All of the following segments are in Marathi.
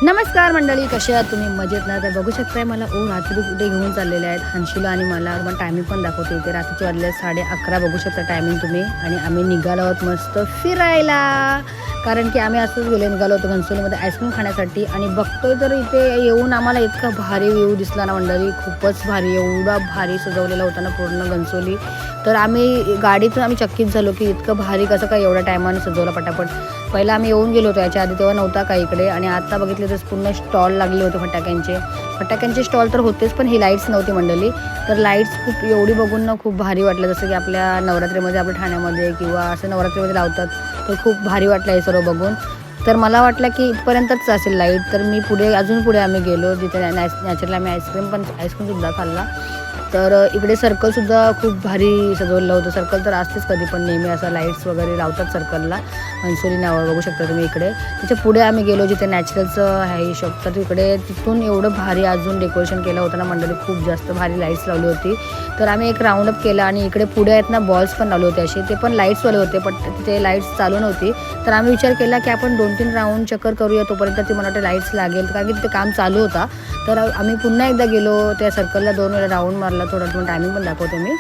नमस्कार मंडळी, कसे आहात तुम्ही? मजेत ना? तर बघू शकताय मला रात्री कुठे घेऊन चाललेले आहेत हंशीला आणि मला. मग टायमिंग पण दाखवते इथे रात्रीचे वाजले 11:30 बघू शकता टायमिंग तुम्ही. आणि आम्ही निघालो आहोत मस्त फिरायला, कारण की आम्ही असंच निघालो होतो घनसोलीमध्ये आईस्क्रीम खाण्यासाठी. आणि बघतोय तर इथे येऊन आम्हाला इतका भारी व्ह्यू दिसला ना मंडळी, खूपच भारी, एवढा भारी सजवलेला होता ना पूर्ण घनसोली. तर आम्ही गाडीतून चकित झालो की इतकं भारी कसं काय एवढ्या टायमाने सजवलं पटापट. पहिला आम्ही येऊन गेलो होतो याच्या आधी, तेव्हा नव्हता का इकडे. आणि आता बघितले तर पूर्ण स्टॉल लागले होते फटाक्यांचे स्टॉल तर होतेच, पण ही लाईट्स नव्हती मंडळी. तर लाईट्स खूप एवढी बघून ना खूप भारी वाटलं, जसं की आपल्या नवरात्रीमध्ये आपल्या ठाण्यामध्ये किंवा असं नवरात्रीमध्ये लावतात. तर खूप भारी वाटलं हे सर्व बघून. तर मला वाटलं की इथपर्यंतच असेल लाईट. तर मी अजून पुढे आम्ही गेलो, जिथे नॅचरल आम्ही आईस्क्रीमसुद्धा खाल्ला. तर इकडे सर्कलसुद्धा खूप भारी सजवलेलं होतं. सर्कल तर असतेच कधी पण नेहमी असं लाईट्स वगैरे लावतात सर्कलला. हंसोली नावावर बघू शकता तुम्ही इकडे. त्याच्या पुढे आम्ही गेलो जिथे नॅचरलचं आहे शॉप. तर तिथून एवढं भारी अजून डेकोरेशन केलं होतं ना मंडळी, खूप जास्त भारी लाईट्स लावली होती. तर आम्ही एक राऊंड अप केला आणि इकडे पुढे आहेत ना बॉल्स पण लावले होते असे, ते पण लाईट्सवाले होते, पण तिथे लाईट्स चालू नव्हती. तर आम्ही विचार केला की आपण 2-3 राऊंड चक्कर करूया, तोपर्यंत ती मला वाटते लाईट्स लागेल, कारण की तिथे काम चालू होता. तर आम्ही पुन्हा एकदा गेलो त्या सर्कलला, 2 वेळा राऊंड मारला. थोडं टायमिंग पण दाखवते मी,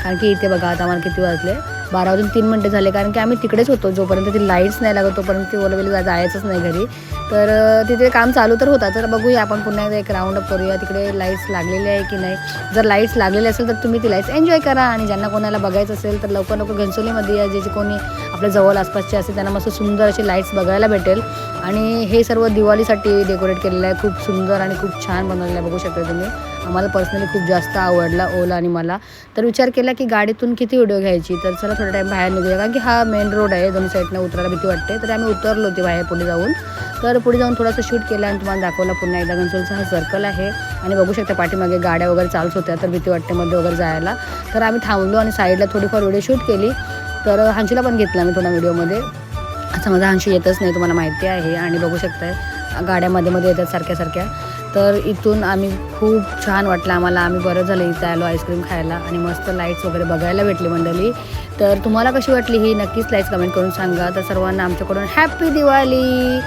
कारण की इथे बघा आता आम्हाला किती वाजले, 12:03 झाले. कारण की आम्ही तिकडेच होतो, जोपर्यंत ती लाईट्स नाही लागत तोपर्यंत ती ओलवेली जायचंच नाही घरी. तर तिथे काम चालू तर होता. तर बघूया आपण पुन्हा एकदा एक राऊंड अप करूया, तिकडे लाईट्स लागलेले आहे की नाही. जर लाईट्स लागलेले असेल तर तुम्ही ती लाईट्स एन्जॉय करा, आणि ज्यांना कोणाला बघायचं असेल तर लवकर घनसोलीमध्ये या, जे कोणी आपल्या जवळ आसपासचे असेल त्यांना मस्त सुंदर अशी लाईट्स बघायला भेटेल. आणि हे सर्व दिवाळीसाठी डेकोरेट केलेलं आहे, खूप सुंदर आणि खूप छान बनवलेलं आहे, बघू शकता तुम्ही. आम्हाला पर्सनली खूप जास्त आवडला ओला आणि मला. तर विचार केला की गाडीतून किती व्हिडिओ घ्यायची, तर चला थोडा टाईम बाहेर निघूया, कारण की हा मेन रोड आहे, दोन्ही साईडनं उतरायला भीती वाटते. तर आम्ही उतरलो होते बाहेर पुढे जाऊन. तर पुढे जाऊन थोडंसं शूट केलं आणि तुम्हाला दाखवलं पुन्हा एकदा. घनसोलीचा हा सर्कल आहे आणि बघू शकता पाठीमागे गाड्या वगैरे चालूच होत्या, तर भीती वाटते मध्ये वगैरे जायला. तर आम्ही थांबलो आणि साईडला थोडीफार व्हिडिओ शूट केली. तर हंशीला पण घेतला मी थोडा व्हिडिओमध्ये. असं माझा हंशी येतच नाही, तुम्हाला माहिती आहे. आणि बघू शकताय गाड्यामध्ये येतात सारख्या. तर इथून आम्ही खूप छान वाटलं आम्हाला. आम्ही बरं झालं इथं आलो आईस्क्रीम खायला, आणि मस्त लाईट्स वगैरे बघायला भेटली मंडळी. तर तुम्हाला कशी वाटली ही नक्कीच लाईट्स कमेंट करून सांगा. तर सर्वांना आमच्याकडून हॅपी दिवाळी.